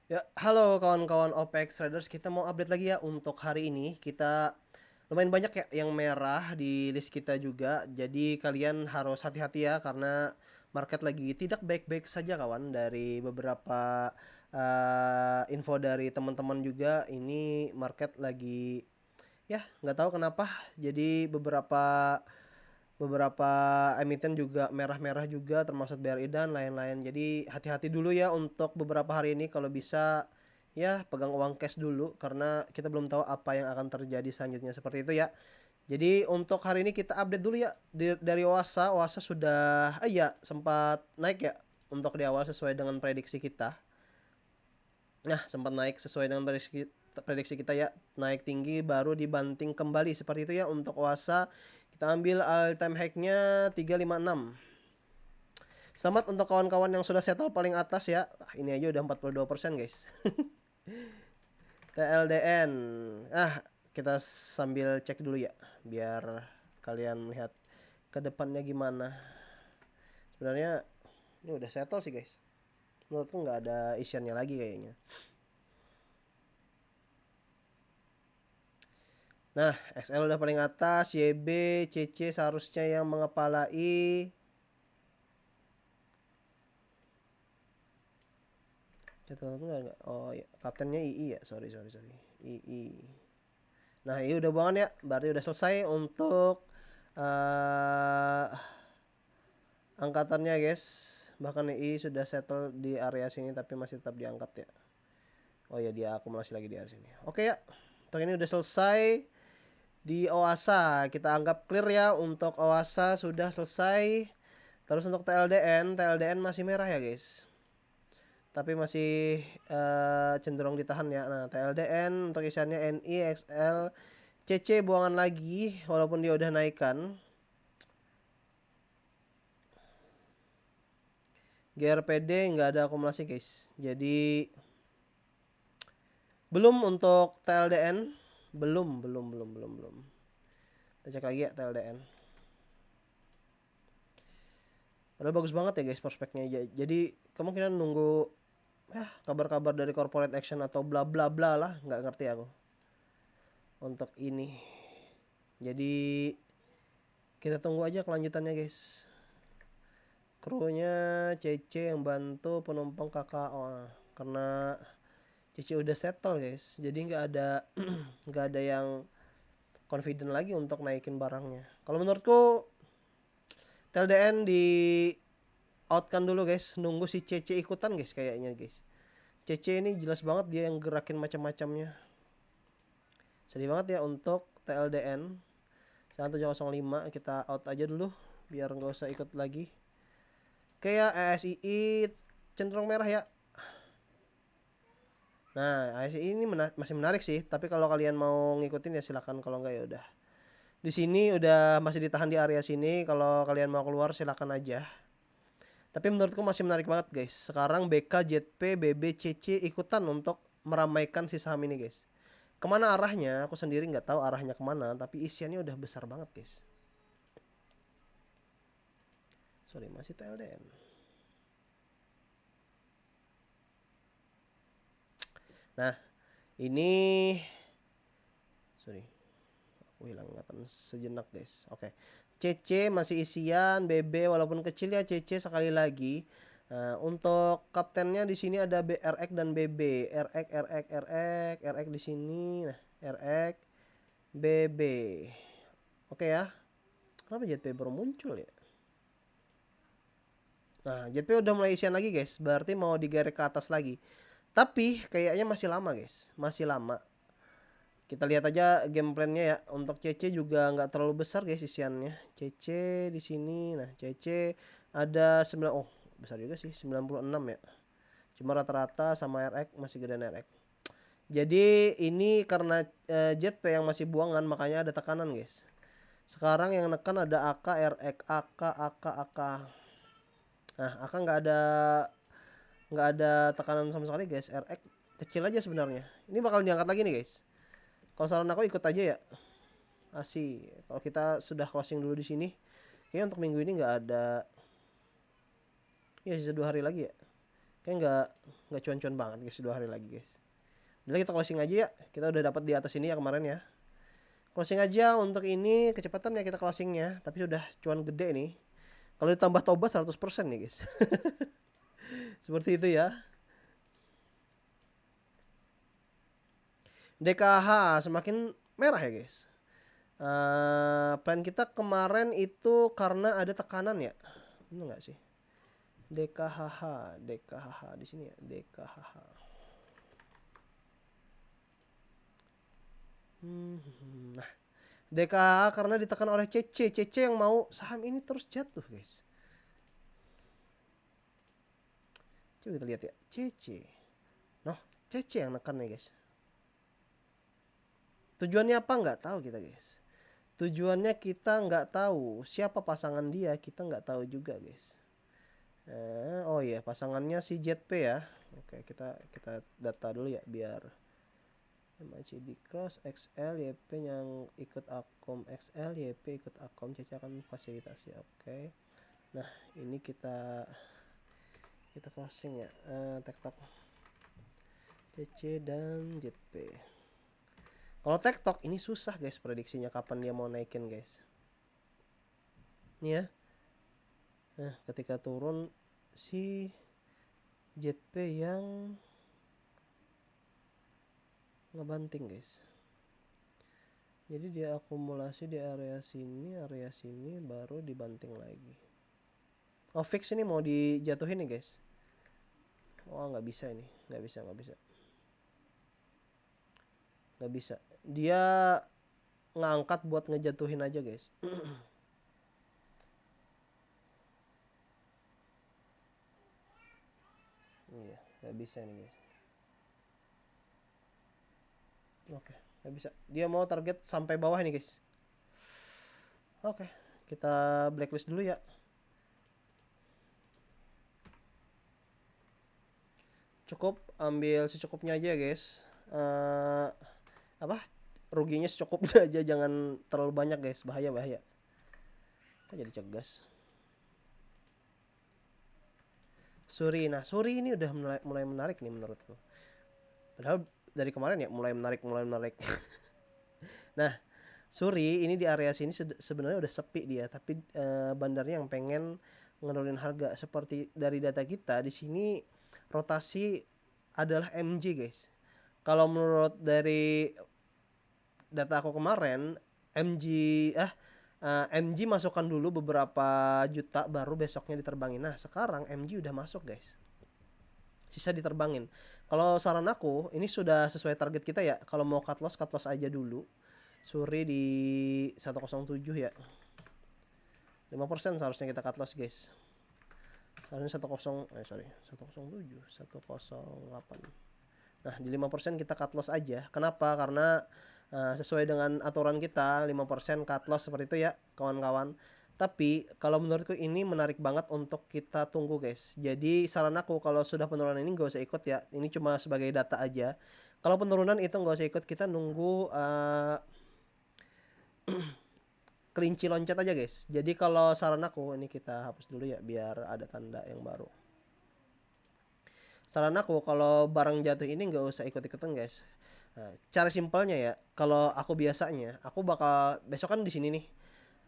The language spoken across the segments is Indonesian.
Ya, halo kawan-kawan OPEX Traders. Kita mau update lagi ya untuk hari ini. Kita lumayan banyak ya yang merah di list kita juga. Jadi kalian harus hati-hati ya karena market lagi tidak baik-baik saja kawan. Dari beberapa info dari teman-teman juga, ini market lagi ya nggak tahu kenapa. Jadi beberapa beberapa emiten juga merah-merah juga termasuk BRI dan lain-lain. Jadi hati-hati dulu ya untuk beberapa hari ini, kalau bisa ya pegang uang cash dulu karena kita belum tahu apa yang akan terjadi selanjutnya, seperti itu ya. Jadi untuk hari ini kita update dulu ya dari Oasa. Oasa sudah ya sempat naik ya untuk di awal sesuai dengan prediksi kita. Nah, sempat naik sesuai dengan prediksi kita ya, naik tinggi baru dibanting kembali seperti itu ya untuk Oasa. Kita ambil all time high-nya 356. Selamat untuk kawan-kawan yang sudah settle paling atas ya. Ini aja udah 42% guys. TLDN. Kita sambil cek dulu ya biar kalian melihat ke depannya gimana. Sebenarnya ini udah settle sih guys. Menurutku nggak ada isiannya lagi kayaknya. Nah, XL udah paling atas, YB, CC seharusnya yang mengepalai. Catatan enggak? Oh ya, kaptennya II ya. Sorry. II. Nah, ini udah buangan ya. Berarti udah selesai untuk uh, angkatannya, guys. Bahkan II sudah settle di area sini tapi masih tetap diangkat ya. Oh ya, dia akumulasi lagi di area sini. Oke ya. Untuk ini udah selesai di Oasa. Kita anggap clear ya untuk Oasa sudah selesai. Terus untuk TLDN masih merah ya, guys. Tapi masih cenderung ditahan ya. Nah, TLDN untuk isiannya NI, XL, CC buangan lagi walaupun dia udah naikkan. GRPD nggak ada akumulasi guys. Jadi belum untuk TLDN, belum. Kita cek lagi ya TLDN. Padahal bagus banget ya guys prospeknya. Jadi kemungkinan nunggu kabar-kabar dari corporate action atau bla bla bla lah, nggak ngerti aku untuk ini. Jadi kita tunggu aja kelanjutannya guys. Krunya CC yang bantu penumpang KKO, karena CC udah settle guys, jadi nggak ada nggak ada yang confident lagi untuk naikin barangnya. Kalau menurutku TLDN di outkan dulu guys, nunggu si CC ikutan guys kayaknya guys. CC ini jelas banget dia yang gerakin macam-macamnya. Sedih banget ya untuk TLDN 1705, kita out aja dulu biar nggak usah ikut lagi. Kayak ASII cenderung merah ya. Nah, ASI ini masih menarik sih, tapi kalau kalian mau ngikutin ya silakan, kalau enggak ya udah. Di sini udah masih ditahan di area sini, kalau kalian mau keluar silakan aja. Tapi menurutku masih menarik banget guys. Sekarang BK, JP, BB, CC ikutan untuk meramaikan si saham ini guys. Kemana arahnya? Aku sendiri nggak tahu arahnya kemana, tapi isiannya udah besar banget guys. Sorry, masih TLDN. Nah, ini sorry, aku hilang ingatan sejenak guys. Oke. CC masih isian, BB walaupun kecil ya CC sekali lagi. Nah, untuk kaptennya di sini ada RX dan BB. RX di sini. Nah, RX BB. Oke ya. Kenapa JP baru muncul ya? Nah, JP udah mulai isian lagi guys. Berarti mau digerek ke atas lagi. Tapi kayaknya masih lama guys. Masih lama. Kita lihat aja game plan-nya ya. Untuk CC juga nggak terlalu besar guys isiannya. CC di sini. Nah, CC ada 9, oh besar juga sih, 96 ya. Cuma rata-rata sama RX masih gedean RX. Jadi ini karena JP yang masih buangan makanya ada tekanan guys. Sekarang yang nekan ada AK, RX, AK. Nah, AK nggak ada tekanan sama sekali guys. RX kecil aja sebenarnya. Ini bakal diangkat lagi nih guys. Kalau saran aku ikut aja ya. Kalau kita sudah closing dulu di sini, kayaknya untuk minggu ini nggak ada. Ya sisa 2 hari lagi ya. Kayak nggak cuan-cuan banget guys 2 hari lagi guys. Jadi kita closing aja ya. Kita udah dapat di atas ini ya kemarin ya. Closing aja untuk ini kecepatan ya kita closingnya. Tapi sudah cuan gede nih. Kalau ditambah tobat 100% nih guys. Seperti itu ya. DKH semakin merah ya guys. Plan kita kemarin itu karena ada tekanan ya. Benar nggak sih? DKH di sini ya, DKH. Nah, DKH karena ditekan oleh CC yang mau saham ini terus jatuh guys. Coba kita lihat ya, CC. Noh, CC yang nekan nih guys. Tujuannya apa nggak tahu kita guys. Tujuannya kita nggak tahu, siapa pasangan dia kita nggak tahu juga guys. Oh iya, pasangannya si ZP ya. Oke, kita data dulu ya biar MACD cross XL YP yang ikut akom XL YP ikut akom CC akan fasilitasi. Oke. Nah, ini kita closing ya. TikTok CC dan ZP. Kalau TikTok ini susah guys prediksinya kapan dia mau naikin guys. Nih ya. Nah, ketika turun si ZP yang ngebanting guys. Jadi dia akumulasi di area sini baru dibanting lagi. Oh, fix ini mau dijatuhin nih guys. Oh, nggak bisa ini, nggak bisa. Dia ngangkat buat ngejatuhin aja guys. Iya, nggak bisa nih guys. Oke, nggak bisa. Dia mau target sampai bawah nih guys. Oke, kita blacklist dulu ya. Cukup ambil secukupnya aja guys. Ruginya secukupnya aja, jangan terlalu banyak guys, bahaya. Kok jadi cegas. Suri ini udah mulai menarik nih menurutku. Padahal dari kemarin ya mulai menarik. Nah, Suri ini di area sini sebenarnya udah sepi dia, tapi bandarnya yang pengen ngenurunin harga. Seperti dari data kita di sini rotasi adalah MG guys. Kalau menurut dari data aku kemarin MG masukkan dulu beberapa juta baru besoknya diterbangin. Nah, sekarang MG udah masuk guys. Sisa diterbangin. Kalau saran aku, ini sudah sesuai target kita ya. Kalau mau cut loss aja dulu. Suri di 107 ya. 5% seharusnya kita cut loss guys. Seharusnya 107, 108. Nah, di 5% kita cut loss aja. Kenapa? Karena sesuai dengan aturan kita 5% cut loss seperti itu ya kawan-kawan. Tapi kalau menurutku ini menarik banget untuk kita tunggu guys. Jadi saran aku kalau sudah penurunan ini gak usah ikut ya. Ini cuma sebagai data aja. Kalau penurunan itu gak usah ikut, kita nunggu kelinci loncat aja guys. Jadi kalau saran aku, ini kita hapus dulu ya biar ada tanda yang baru. Saran aku kalau barang jatuh ini gak usah ikut-ikutan guys. Nah, cara simpelnya ya, kalau aku biasanya, aku bakal besok kan di sini nih.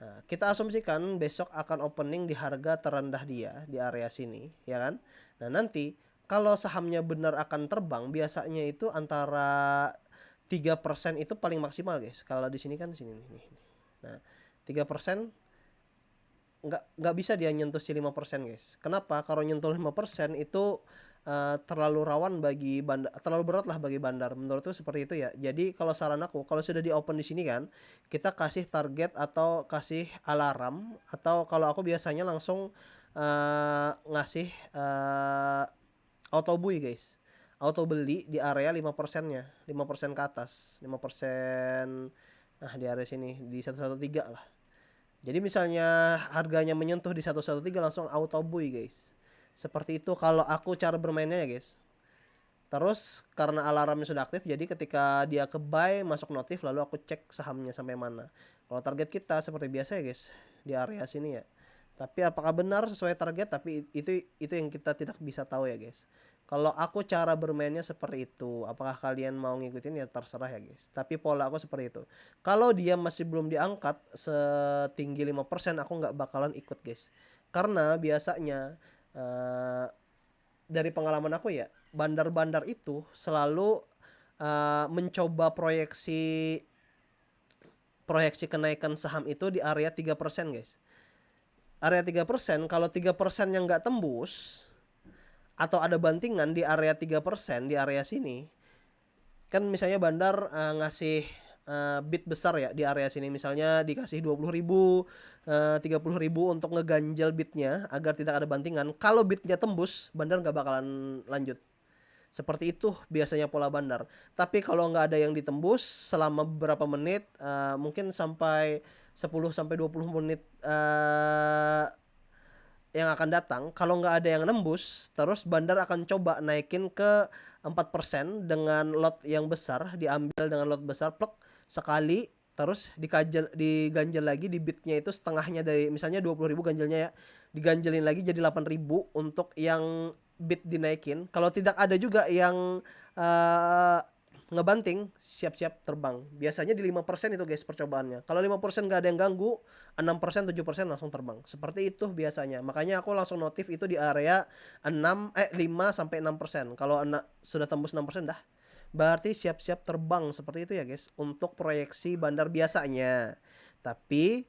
Nah, kita asumsikan besok akan opening di harga terendah dia di area sini, ya kan? Nah, nanti kalau sahamnya benar akan terbang, biasanya itu antara 3% itu paling maksimal, guys. Kalau di sini kan sini nih. Nah, 3% nggak bisa dia nyentuh si 5%, guys. Kenapa? Kalau nyentuh 5% itu terlalu rawan bagi bandar, terlalu berat lah bagi bandar. Menurutku seperti itu ya. Jadi kalau saran aku, kalau sudah di open di sini kan, kita kasih target atau kasih alarm, atau kalau aku biasanya langsung ngasih auto buy guys. Auto beli di area 5%-nya, 5% ke atas, 5%. Nah, di area sini di 113 lah. Jadi misalnya harganya menyentuh di 113 langsung auto buy guys. Seperti itu kalau aku cara bermainnya ya guys. Terus karena alarmnya sudah aktif, jadi ketika dia ke buy masuk notif, lalu aku cek sahamnya sampai mana. Kalau target kita seperti biasa ya guys, di area sini ya. Tapi apakah benar sesuai target? Tapi itu yang kita tidak bisa tahu ya guys. Kalau aku cara bermainnya seperti itu. Apakah kalian mau ngikutin ya terserah ya guys. Tapi pola aku seperti itu. Kalau dia masih belum diangkat setinggi 5%, aku nggak bakalan ikut guys. Karena biasanya eh, dari pengalaman aku ya, bandar-bandar itu selalu mencoba proyeksi proyeksi kenaikan saham itu di area 3% guys. Area 3%, kalau 3% yang nggak tembus atau ada bantingan di area 3% di area sini, kan misalnya bandar ngasih bid besar ya di area sini, misalnya dikasih 20.000, 30.000 untuk ngeganjel bidnya agar tidak ada bantingan. Kalau bidnya tembus, bandar nggak bakalan lanjut. Seperti itu biasanya pola bandar. Tapi kalau nggak ada yang ditembus selama beberapa menit, mungkin sampai 10 sampai 20 menit yang akan datang, kalau nggak ada yang nembus, terus bandar akan coba naikin ke 4% dengan lot yang besar, diambil dengan lot besar, plok sekali, terus diganjel lagi di bitnya itu setengahnya dari misalnya 20.000 ganjelnya ya, diganjelin lagi jadi 8.000 untuk yang bit dinaikin. Kalau tidak ada juga yang uh, ngebanting, siap-siap terbang. Biasanya di 5% itu guys percobaannya. Kalau 5% nggak ada yang ganggu, 6%, 7% langsung terbang. Seperti itu biasanya. Makanya aku langsung notif itu di area 5 sampai 6%. Kalau sudah tembus 6% dah, berarti siap-siap terbang. Seperti itu ya guys, untuk proyeksi bandar biasanya. Tapi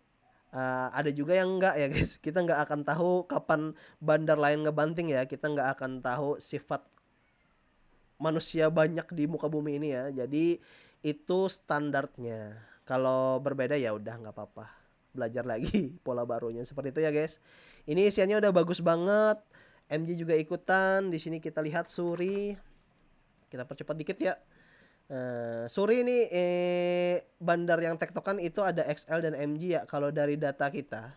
ada juga yang enggak ya guys. Kita nggak akan tahu kapan bandar lain ngebanting ya. Kita nggak akan tahu sifat manusia banyak di muka bumi ini ya. Jadi itu standarnya. Kalau berbeda ya udah nggak apa-apa. Belajar lagi pola barunya seperti itu ya guys. Ini isiannya udah bagus banget. MG juga ikutan. Di sini kita lihat Suri. Kita percepat dikit ya. Suri ini bandar yang tektokan itu ada XL dan MG ya. Kalau dari data kita.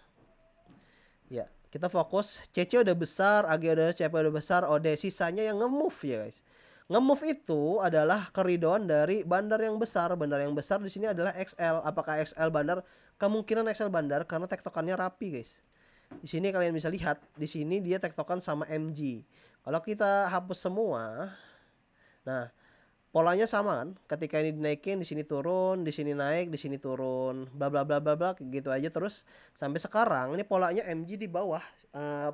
Ya, kita fokus. CC udah besar, AG udah, CP udah besar, OD sisanya yang nge-move ya guys. Nge-move itu adalah keridoan dari bandar yang besar. Bandar yang besar di sini adalah XL. Apakah XL bandar? Kemungkinan XL bandar karena tektokannya rapi guys. Di sini kalian bisa lihat, di sini dia tektokan sama MG. Kalau kita hapus semua, nah polanya sama kan, ketika ini dinaikin di sini turun, di sini naik, di sini turun, bla bla bla bla bla gitu aja terus sampai sekarang. Ini polanya MG di bawah.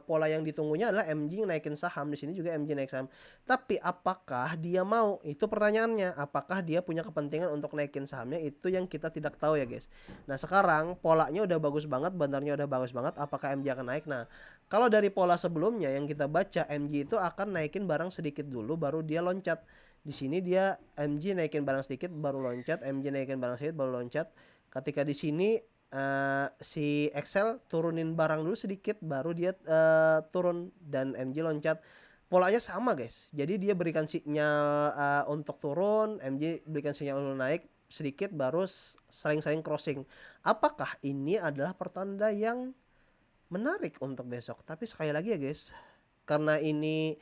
Pola yang ditunggunya adalah MG naikin saham, di sini juga MG naik saham. Tapi apakah dia mau, itu pertanyaannya. Apakah dia punya kepentingan untuk naikin sahamnya, itu yang kita tidak tahu ya guys. Nah sekarang polanya udah bagus banget, bandarnya udah bagus banget, apakah MG akan naik? Nah kalau dari pola sebelumnya yang kita baca, MG itu akan naikin barang sedikit dulu baru dia loncat. Di sini dia MG naikin barang sedikit baru loncat, MG naikin barang sedikit baru loncat. Ketika di sini si Excel turunin barang dulu sedikit baru dia turun dan MG loncat. Polanya sama guys. Jadi dia berikan sinyal untuk turun, MG berikan sinyal untuk naik sedikit baru saling-saling crossing. Apakah ini adalah pertanda yang menarik untuk besok? Tapi sekali lagi ya guys, karena ini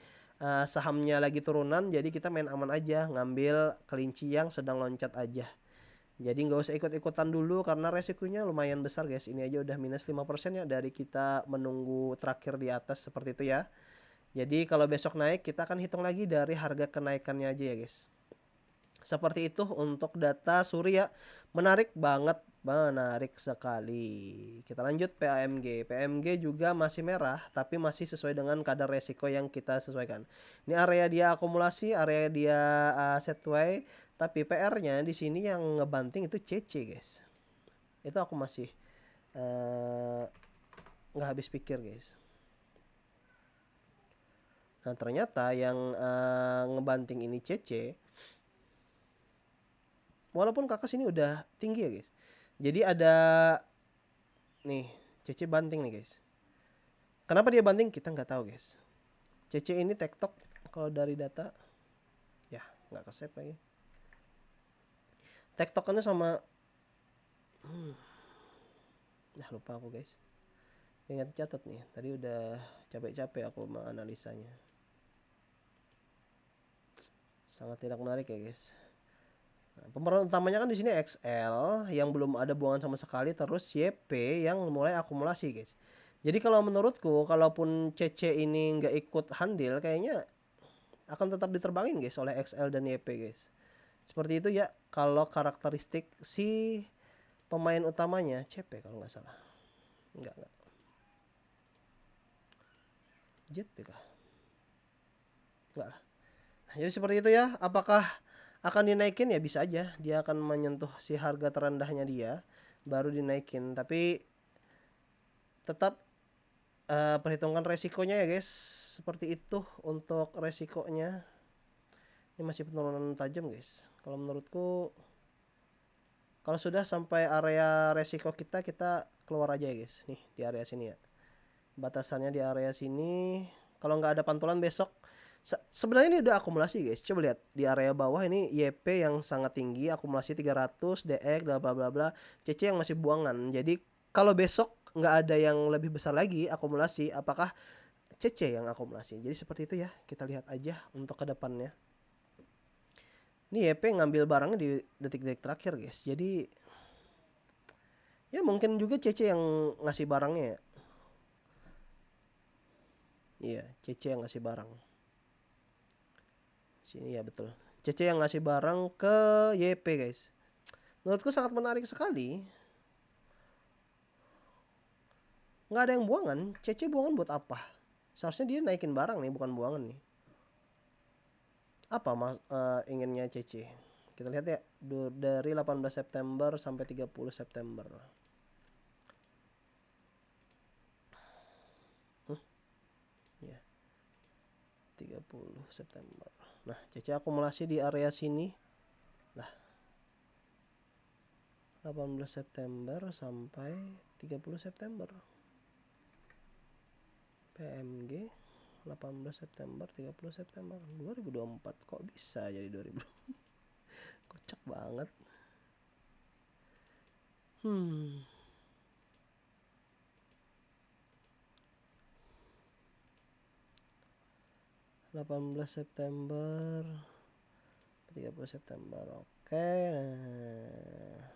sahamnya lagi turunan, jadi kita main aman aja, ngambil kelinci yang sedang loncat aja. Jadi nggak usah ikut-ikutan dulu karena resikonya lumayan besar guys. Ini aja udah minus 5% ya dari kita menunggu terakhir di atas seperti itu ya. Jadi kalau besok naik kita akan hitung lagi dari harga kenaikannya aja ya guys. Seperti itu untuk data Surya. Menarik banget, menarik sekali. Kita lanjut PAMG. PAMG juga masih merah tapi masih sesuai dengan kadar resiko yang kita sesuaikan. Ini area dia akumulasi, area dia setway, tapi PR-nya di sini yang ngebanting itu CC guys. Itu aku masih nggak habis pikir guys. Nah ternyata yang ngebanting ini CC. Walaupun kakak sini udah tinggi ya guys. Jadi ada nih CC banting nih guys. Kenapa dia banting kita nggak tahu guys. CC ini tektok kalau dari data ya nggak ke-save lagi. Tektokannya sama nah lupa aku guys. Ingat catat nih. Tadi udah capek-capek aku menganalisanya. Sangat tidak menarik ya guys. Nah, pemeran utamanya kan di sini XL yang belum ada buangan sama sekali, terus YP yang mulai akumulasi guys. Jadi kalau menurutku, kalaupun CC ini nggak ikut handil, kayaknya akan tetap diterbangin guys oleh XL dan YP guys. Seperti itu ya kalau karakteristik si pemain utamanya CP kalau nggak salah. Enggak. JP kah? Enggak lah. Jadi seperti itu ya. Apakah akan dinaikin? Ya bisa aja. Dia akan menyentuh si harga terendahnya dia, baru dinaikin. Tapi tetap perhitungkan resikonya ya guys. Seperti itu untuk resikonya. Ini masih penurunan tajam guys. Kalau menurutku, kalau sudah sampai area resiko kita keluar aja ya guys. Nih di area sini ya. Batasannya di area sini. Kalau nggak ada pantulan besok, sebenarnya ini udah akumulasi guys. Coba lihat di area bawah ini YP yang sangat tinggi, akumulasi 300, DX bla bla bla bla, CC yang masih buangan. Jadi kalau besok nggak ada yang lebih besar lagi akumulasi, apakah CC yang akumulasi? Jadi seperti itu ya, kita lihat aja untuk kedepannya. Ini YP ngambil barangnya di detik-detik terakhir guys. Jadi ya mungkin juga CC yang ngasih barangnya ya. Iya, CC yang ngasih barang. Sini ya betul. CC yang ngasih barang ke YP guys. Menurutku sangat menarik sekali. Nggak ada yang buangan. CC buangan buat apa? Seharusnya dia naikin barang nih, bukan buangan nih. Apa inginnya CC? Kita lihat ya. Dari 18 September sampai 30 September. Ya. 30 September. Nah, CC akumulasi di area sini. Lah. 18 September sampai 30 September. PMG 18 September 30 September 2024. Kok bisa jadi 2000? Kocak banget. 18 September 30 September. Oke. Nah.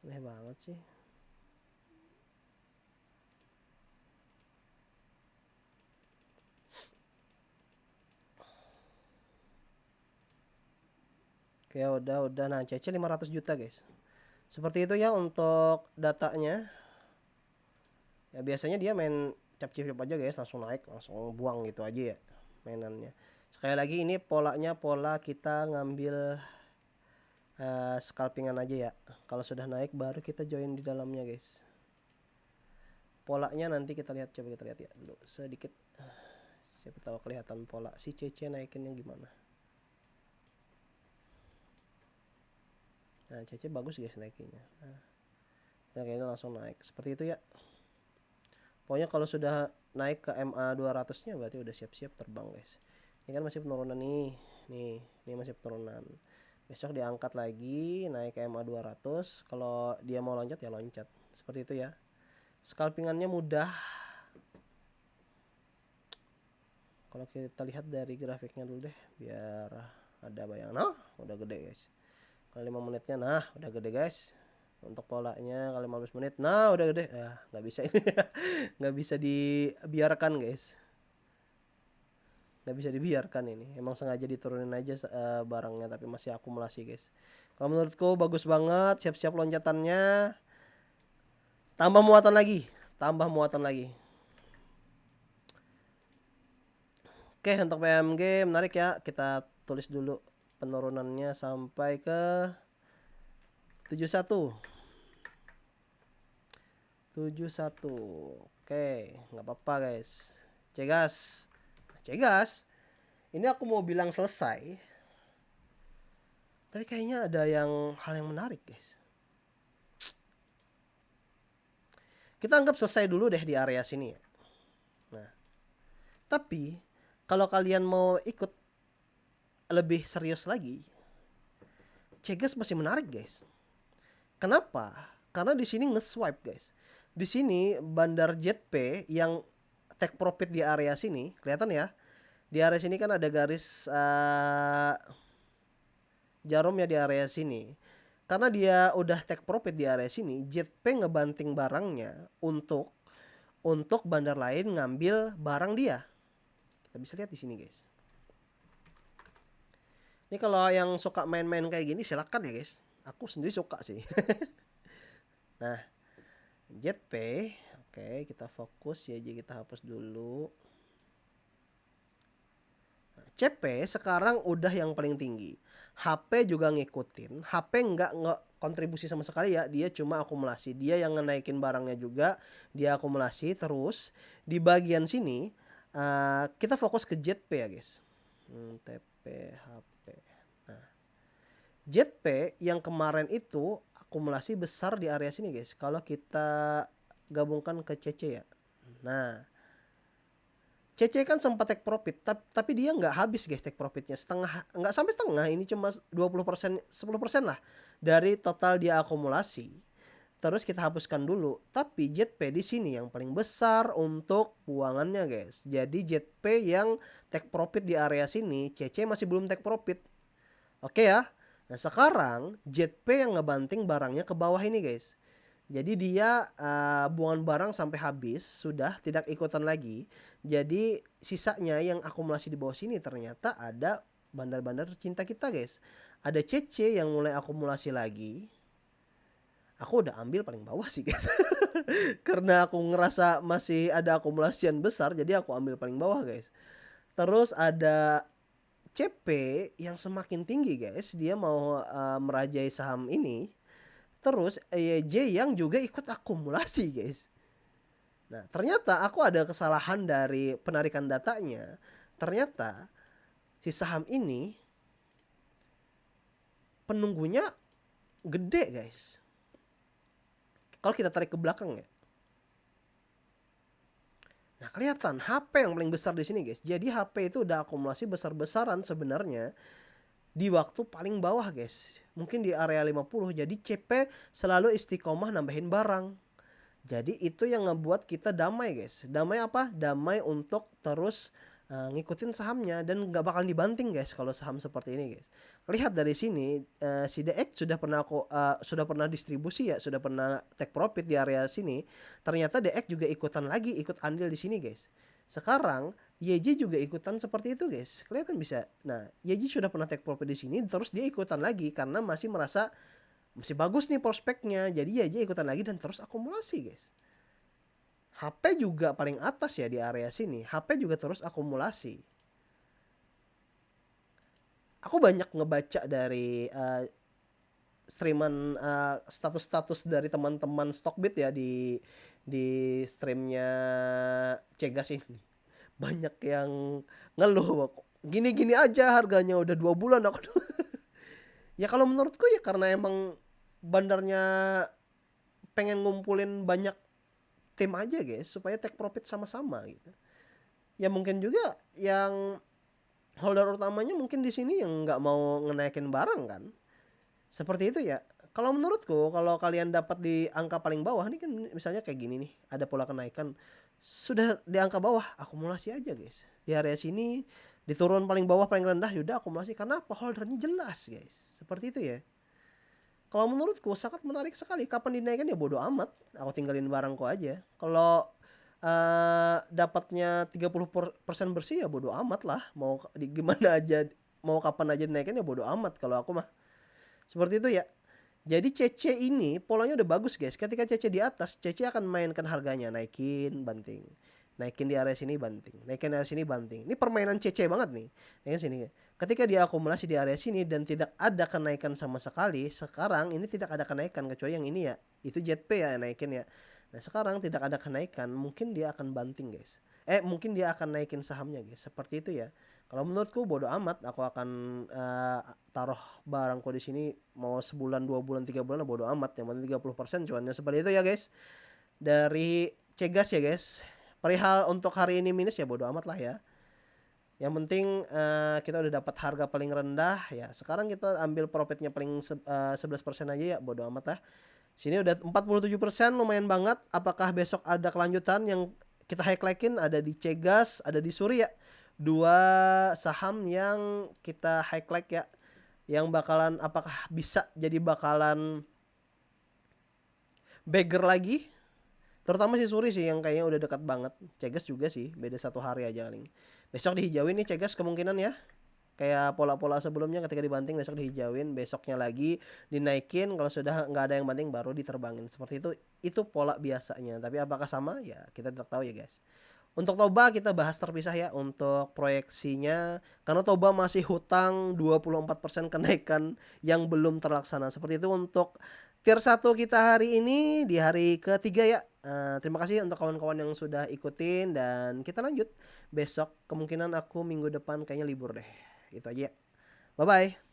Aneh banget sih. Oke, udah. Nah, CC 500 juta guys. Seperti itu ya untuk datanya. Ya biasanya dia main cap-cip aja guys, langsung naik, langsung buang gitu aja ya mainannya. Sekali lagi ini polanya pola kita ngambil scalpingan aja ya. Kalau sudah naik baru kita join di dalamnya guys. Polanya nanti kita lihat, coba kita lihat ya dulu sedikit. Siapa tahu kelihatan pola si CC naikinnya gimana. Nah, CC bagus guys naikinnya. Nah, kayaknya langsung naik. Seperti itu ya. Pokoknya kalau sudah naik ke MA 200-nya berarti udah siap-siap terbang guys. Ini kan masih penurunan nih. Ini masih penurunan. Besok diangkat lagi naik ke MA 200. Kalau dia mau loncat ya loncat. Seperti itu ya. Scalpingannya mudah. Kalau kita lihat dari grafiknya dulu deh biar ada bayangan. Nah, udah gede guys. Kali 5 menitnya nah udah gede guys. Untuk polanya kali 15 menit nah udah gede. Nggak bisa ini. Nggak bisa dibiarkan guys. Nggak bisa dibiarkan ini. Emang sengaja diturunin aja barangnya, tapi masih akumulasi guys. Kalau menurutku bagus banget. Siap-siap loncatannya. Tambah muatan lagi. Oke, untuk PMG menarik ya. Kita tulis dulu penurunannya sampai ke 71. Oke, nggak apa-apa guys. Cegas. Ini aku mau bilang selesai. Tapi kayaknya ada hal yang menarik guys. Kita anggap selesai dulu deh di area sini ya. Nah, tapi kalau kalian mau ikut lebih serius lagi, Cegas masih menarik guys. Kenapa? Karena di sini nge-swipe guys. Di sini Bandar JP yang take profit di area sini, kelihatan ya. Di area sini kan ada garis Jarumnya di area sini. Karena dia udah take profit di area sini, JP ngebanting barangnya untuk bandar lain ngambil barang dia. Kita bisa lihat di sini, guys. Ini kalau yang suka main-main kayak gini silakan ya, guys. Aku sendiri suka sih. Nah, JP, oke, kita fokus ya, jadi kita hapus dulu. CP sekarang udah yang paling tinggi. HP juga ngikutin. HP nggak kontribusi sama sekali ya. Dia cuma akumulasi. Dia yang ngenaikin barangnya juga. Dia akumulasi terus. Di bagian sini kita fokus ke JP ya guys. TP, HP. Nah, JP yang kemarin itu akumulasi besar di area sini guys. Kalau kita gabungkan ke CC ya. Nah, CC kan sempat take profit, tapi dia nggak habis guys take profitnya, setengah, nggak sampai setengah, ini cuma 20%, 10% lah dari total dia akumulasi. Terus kita hapuskan dulu, tapi JP di sini yang paling besar untuk buangannya guys. Jadi JP yang take profit di area sini, CC masih belum take profit. Oke ya. Nah sekarang JP yang ngebanting barangnya ke bawah ini guys. Jadi dia buangan barang sampai habis, sudah tidak ikutan lagi. Jadi sisanya yang akumulasi di bawah sini ternyata ada bandar-bandar cinta kita guys. Ada CC yang mulai akumulasi lagi. Aku udah ambil paling bawah sih guys. Karena aku ngerasa masih ada akumulasian besar, jadi aku ambil paling bawah guys. Terus ada CP yang semakin tinggi guys, dia mau merajai saham ini. Terus EYJ yang juga ikut akumulasi guys. Nah ternyata aku ada kesalahan dari penarikan datanya. Ternyata si saham ini penunggunya gede guys. Kalau kita tarik ke belakang ya. Nah kelihatan HP yang paling besar di sini guys. Jadi HP itu udah akumulasi besar-besaran sebenarnya di waktu paling bawah guys, mungkin di area 50. Jadi CP selalu istiqomah nambahin barang. Jadi itu yang ngebuat kita damai guys. Damai apa? Damai untuk terus ngikutin sahamnya dan nggak bakal dibanting guys kalau saham seperti ini guys. Lihat dari sini si DX sudah pernah distribusi ya, sudah pernah take profit di area sini. Ternyata DX juga ikutan lagi, ikut andil di sini guys. Sekarang YJ juga ikutan seperti itu guys. Kelihatan bisa. Nah, YJ sudah pernah take profit di sini, terus dia ikutan lagi karena masih merasa masih bagus nih prospeknya. Jadi YJ ikutan lagi dan terus akumulasi guys. HP juga paling atas ya di area sini. HP juga terus akumulasi. Aku banyak ngebaca dari streaman status-status dari teman-teman Stockbit ya di streamnya Cegas ini. Banyak yang ngeluh gini-gini aja harganya udah 2 bulan aku. Ya kalau menurutku ya karena emang bandarnya pengen ngumpulin banyak tim aja guys supaya take profit sama-sama gitu. Ya mungkin juga yang holder utamanya mungkin di sini yang nggak mau ngenaikin barang kan. Seperti itu ya. Kalau menurutku kalau kalian dapat di angka paling bawah nih kan misalnya kayak gini nih, ada pola kenaikan sudah di angka bawah, akumulasi aja guys. Di area sini diturun paling bawah paling rendah yaudah akumulasi. Karena apa? Holdernya jelas guys. Seperti itu ya. Kalau menurutku sangat menarik sekali. Kapan dinaikkan ya bodo amat. Aku tinggalin barangku aja. Kalau dapatnya 30% bersih ya bodo amat lah. Mau gimana aja, mau kapan aja dinaikkan ya bodo amat kalau aku mah. Seperti itu ya. Jadi CC ini polanya udah bagus guys. Ketika CC di atas, CC akan mainkan harganya, naikin, banting. Naikin di area sini banting. Naikin di area sini banting. Ini permainan CC banget nih. Naikin sini. Ketika dia akumulasi di area sini dan tidak ada kenaikan sama sekali, sekarang ini tidak ada kenaikan kecuali yang ini ya. Itu JP ya naikin ya. Nah, sekarang tidak ada kenaikan, mungkin dia akan banting guys. Mungkin dia akan naikin sahamnya guys. Seperti itu ya. Kalau menurutku bodo amat, aku akan taruh barangku di sini mau sebulan, 2 bulan, 3 bulan bodo amat. Yang penting 30% cuannya seperti itu ya guys. Dari Cegas ya guys. Perihal untuk hari ini minus ya bodo amat lah ya. Yang penting kita udah dapat harga paling rendah ya. Sekarang kita ambil profitnya paling 11% aja ya, bodo amat lah. Sini udah 47%, lumayan banget. Apakah besok ada kelanjutan yang kita highlightin? Ada di Cegas, ada di Surya. 2 saham yang kita highlight ya. yang bakalan apakah bisa jadi bakalan beggar lagi, terutama si Suri sih yang kayaknya udah dekat banget. Cegas juga sih, beda 1 hari aja paling. Besok dihijauin nih Cegas kemungkinan ya, kayak pola-pola sebelumnya ketika dibanting besok dihijauin, besoknya lagi dinaikin, kalau sudah nggak ada yang banting baru diterbangin, seperti itu pola biasanya. Tapi apakah sama ya kita tidak tahu ya guys. Untuk Toba kita bahas terpisah ya untuk proyeksinya, karena Toba masih hutang 24% kenaikan yang belum terlaksana. Seperti itu untuk tier 1 kita hari ini di hari ketiga ya. Terima kasih untuk kawan-kawan yang sudah ikutin dan kita lanjut besok. Kemungkinan aku minggu depan kayaknya libur deh. Itu aja ya. Bye bye.